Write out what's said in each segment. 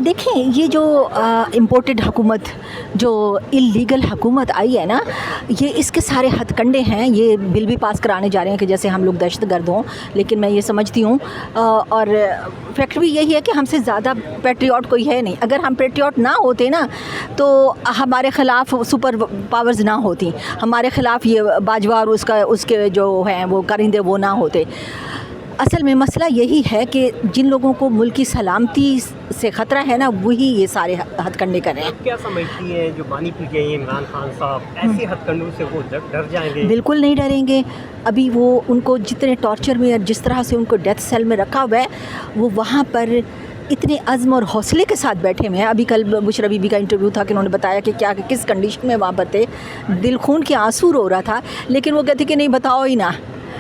देखें, ये जो इम्पोर्टेड हुकूमत, जो इल्लीगल हुकूमत आई है ना, ये इसके सारे हथकंडे हैं। ये बिल भी पास कराने जा रहे हैं कि जैसे हम लोग दहशतगर्द हों, लेकिन मैं ये समझती हूँ और फैक्ट भी यही है कि हमसे ज़्यादा पेट्रियाट कोई है नहीं। अगर हम पेट्रियाट ना होते ना तो हमारे ख़िलाफ़ सुपर पावर्स ना होती, हमारे ख़िलाफ़ ये बाजवा और उसके जो हैं वो करिंदे वो ना होते। असल में मसला यही है कि जिन लोगों को मुल्क की सलामती से ख़तरा है ना, वही ये सारे हथकंडे कर रहे हैं। क्या समझती हैं जो बानी पी गए इमरान खान साहब, ऐसे हथकंडों से वो डर जाएंगे? बिल्कुल नहीं डरेंगे। अभी वो उनको जितने टॉर्चर में और जिस तरह से उनको डेथ सेल में रखा हुआ है, वो वहाँ पर इतने अज़्म और हौसले के साथ बैठे हुए हैं। अभी कल बुशरा बीबी का इंटरव्यू था कि उन्होंने बताया कि क्या किस कंडीशन में वहाँ पर थे, दिल खून के आंसू रो रहा था, लेकिन वो कहते कि नहीं बताओ ही ना।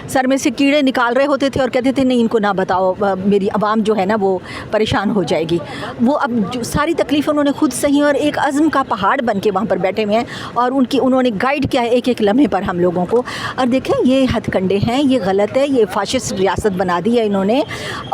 सर में से कीड़े निकाल रहे होते थे और कहते थे नहीं इनको ना बताओ, मेरी आवाम जो है ना वो परेशान हो जाएगी। वो अब जो सारी तकलीफ़ उन्होंने खुद सही और एक अज़्म का पहाड़ बन के वहाँ पर बैठे हुए हैं और उन्होंने गाइड किया है एक एक लम्हे पर हम लोगों को। और देखें, ये हथकंडे हैं, ये गलत है, ये फाशिस्ट रियासत बना दी है इन्होंने।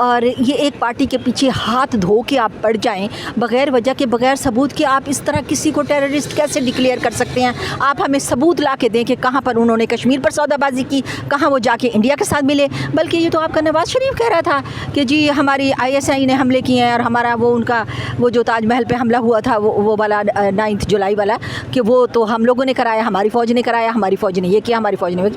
और ये एक पार्टी के पीछे हाथ धो के आप पड़ जाएँ बग़ैर वजह के, बग़ैर सबूत के, आप इस तरह किसी को टेररिस्ट कैसे डिक्लेयर कर सकते हैं? आप हमें सबूत ला के दें कि कहाँ पर उन्होंने कश्मीर पर सौदाबाजी की, कहाँ वो जाके इंडिया के साथ मिले। बल्कि ये तो आपका नवाज़ शरीफ कह रहा था कि जी हमारी ISI ने हमले किए हैं और हमारा वो जो ताजमहल पे हमला हुआ था वो वाला 9 जुलाई वाला, कि वो तो हम लोगों ने कराया, हमारी फ़ौज ने कराया, हमारी फ़ौज ने ये किया, हमारी फ़ौज ने।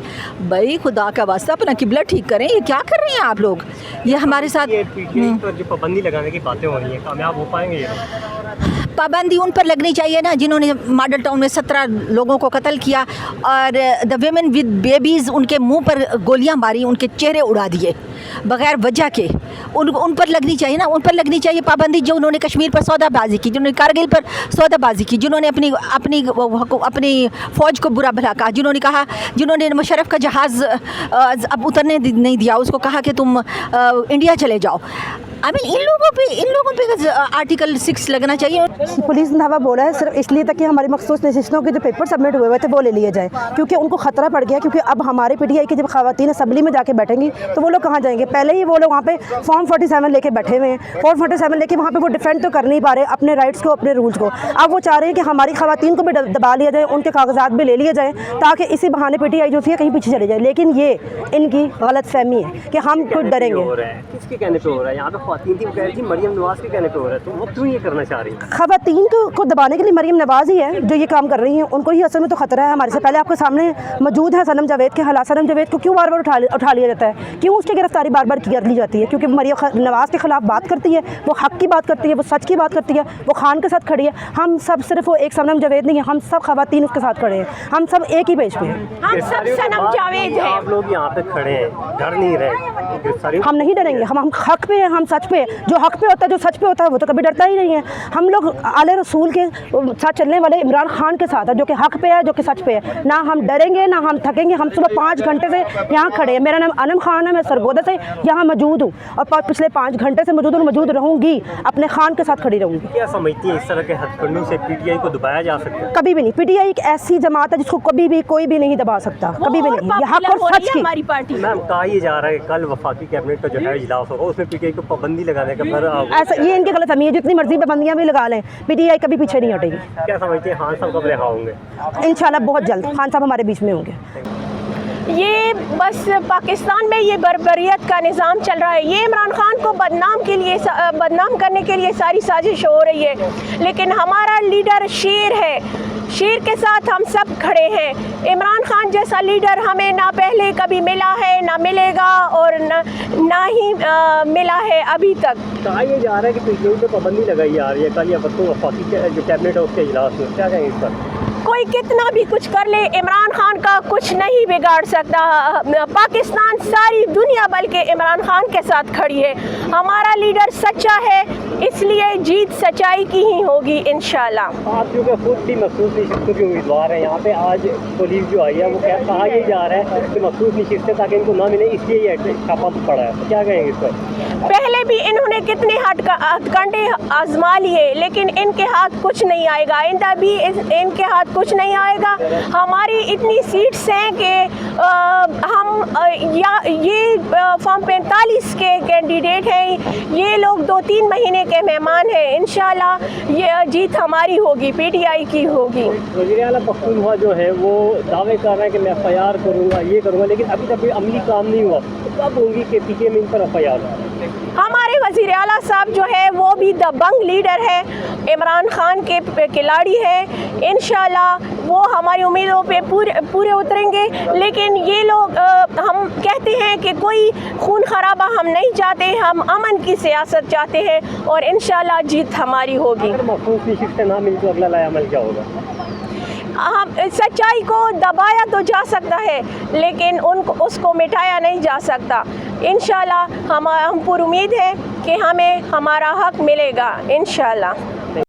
भाई खुदा का वास्ता अपना किबला ठीक करें, ये क्या कर रहे हैं आप लोग? ये हमारे साथ जो पाबंदी लगाने की बातें हो रही हैं, कामयाब हो पाएंगे ये? पाबंदी उन पर लगनी चाहिए ना जिन्होंने मॉडल टाउन में 17 लोगों को कत्ल किया और द वेमेन विद बेबीज़, उनके मुंह पर गोलियां मारी, उनके चेहरे उड़ा दिए बग़ैर वजह के। उन पर लगनी चाहिए ना, उन पर लगनी चाहिए पाबंदी जो उन्होंने कश्मीर पर सौदाबाजी की, जिन्होंने कारगिल पर सौदाबाजी की, जिन्होंने अपनी फ़ौज को बुरा भला कहा, जिन्होंने मुशर्रफ का जहाज़ अब उतरने नहीं दिया, उसको कहा कि तुम इंडिया चले जाओ। इन लोगों पे आर्टिकल 6 लगना चाहिए। पुलिस ने धावा बोला है सिर्फ इसलिए तक कि हमारी मखसूस नशिस्तों के जो पेपर सबमिट हुए थे वो ले लिए जाए, क्योंकि उनको ख़तरा पड़ गया। क्योंकि अब हमारे PTI की जब ख़वातीन असम्बली में जाके बैठेंगी तो वो लोग कहाँ जाएंगे? पहले ही वो लोग वहाँ पे फॉर्म 47 लेके बैठे हुए हैं। फॉर्म 47 लेके वहाँ पे वो डिफेंड तो कर नहीं पा रहे अपने राइट्स को, अपने रूल्स को। अब वो चाह रहे हैं कि हमारी ख़वातीन को भी दबा लिया जाए, उनके कागजात भी ले लिए जाए, ताकि इसी बहाने PTI जो थी कहीं पीछे चले जाए। लेकिन ये इनकी गलत फहमी है कि हम कुछ डरेंगे। किसके कहने पर हो रहा है? यहाँ पे ख़वातीन थी, कह रही थी मरियम नवाज़ के कहने पे हो रहा है, तो वो क्यों ये करना चाह रही है? ख़वातीन को दबाने के लिए मरियम नवाज़ ही है जो ये काम कर रही हैं। उनको ही असल में तो ख़तरा है। हमारे से पहले आपके सामने मौजूद है सनम जावेद के हालात। सनम जावेद को क्यों बार बार उठा लिया जाता है? क्यों उसकी गिरफ्तारी बार बार कर ली जाती है? क्योंकि मरियम नवाज़ के ख़िलाफ़ बात करती है, वो हक़ की बात करती है, वो सच की बात करती है, वो खान के साथ खड़ी है। हम सब सिर्फ वो एक सनम जावेद नहीं है, हम सब ख़वातीन उसके साथ खड़े हैं, हम सब एक ही पेज पे हैं। हम सब सनम जावेद हैं। आप लोग यहाँ पे खड़े हैं, डर नहीं रहे? हम नहीं डरेंगे, हम हक़ पे हैं, हम सच पे हैं। जो हक़ पे होता है, जो सच पे होता है, वो तो कभी डरता ही नहीं है। हम लोग आले रसूल के साथ चलने वाले इमरान खान के साथ है, जो कि हक़ पे है, जो कि सच पे है। ना हम डरेंगे, ना हम थकेंगे। हम सुबह 5 घंटे से यहाँ खड़े हैं। मेरा नाम अनम खान है, मैं सरगोदा से यहाँ मौजूद हूँ और पिछले 5 घंटे से मौजूद रहूँगी, अपने खान के साथ खड़ी रहूँगी। क्या समझती है इस तरह के हथकंडों से PTI को दबाया जा सकता है? कभी भी नहीं। PTI एक ऐसी जमात है जिसको कभी भी कोई भी नहीं दबा सकता, कभी भी नहीं। ये हक़ और सच की हमारी पार्टी। मैम, कहा यह जा रहा है कल वफाकी कैबिनेट का जो है इजलास होगा, उसमें PTI को पाबंदी लगाने का ऐसा, ये इनकी गलतफहमी है। जितनी मर्जी पाबंदियाँ भी लगा लें, PTI कभी पीछे नहीं हटेगी। क्या समझते हैं खान साहब कब रिहा होंगे? इंशाल्लाह बहुत जल्द खान साहब हमारे बीच में होंगे। ये बस पाकिस्तान में ये बर्बरियत का निज़ाम चल रहा है। ये इमरान खान को बदनाम करने के लिए सारी साजिश हो रही है। लेकिन हमारा लीडर शेर है, शेर के साथ हम सब खड़े हैं। इमरान खान जैसा लीडर हमें ना पहले कभी मिला है, ना मिलेगा और ना ही मिला है अभी तक। कहा यह जा रहा है कि PTI पे पाबंदी लगाई जा रही है। कल या परसों वफाकी जो कैबिनेट है उसके इजलास में, क्या कहेंगे इस पर? कोई कितना भी कुछ कर ले, इमरान खान का कुछ नहीं बिगाड़ सकता। पाकिस्तान, सारी दुनिया बल्कि इमरान खान के साथ खड़ी है। हमारा लीडर सच्चा है, इसलिए जीत सच्चाई की ही होगी इंशाल्लाह। आप जो कि खुद भी मखसूस नशिस्तों के उम्मीदवार हैं, यहाँ पे आज पुलिस जो आई है वो कहा यह जा रहा है कि मखसूस नशिस्तें ताकि इनको ना मिले, इसलिए ये छापा पड़ा है। तो क्या कहेंगे इस पर? पहले भी इन्होंने कितने हथकंडे आजमा लिए, लेकिन इनके हाथ कुछ नहीं आएगा। आइंदा भी इनके हाथ कुछ नहीं आएगा। हमारी इतनी सीट्स हैं कि ये फॉर्म 45 के कैंडिडेट हैं। ये लोग 2-3 महीने के मेहमान हैं। इंशाल्लाह ये जीत हमारी होगी, PTI की होगी। वज़ीर आला पख्तूनख्वा जो है वो दावे कर रहे हैं कि मैं FIR करूँगा, ये करूँगा, लेकिन अभी तक कोई अमली काम नहीं हुआ। तो कब होंगी कि PTI में इन पर FIR? हमारे वज़ीर आला साहब जो है वो भी दबंग लीडर है, इमरान खान के खिलाड़ी है। इंशाल्लाह वो हमारी उम्मीदों पे पूरे उतरेंगे। लेकिन ये लोग हम कहते हैं कि कोई खून खराबा हम नहीं चाहते, हम अमन की सियासत चाहते हैं और इंशाल्लाह जीत हमारी होगी। अगर मखसूस निशिस्तें ना मिली तो अगला लाएअमल क्या होगा? हम सच्चाई को दबाया तो जा सकता है लेकिन उसको मिटाया नहीं जा सकता। इंशाल्लाह हम पुरुमीद हैं कि हमें हमारा हक मिलेगा इंशाल्लाह।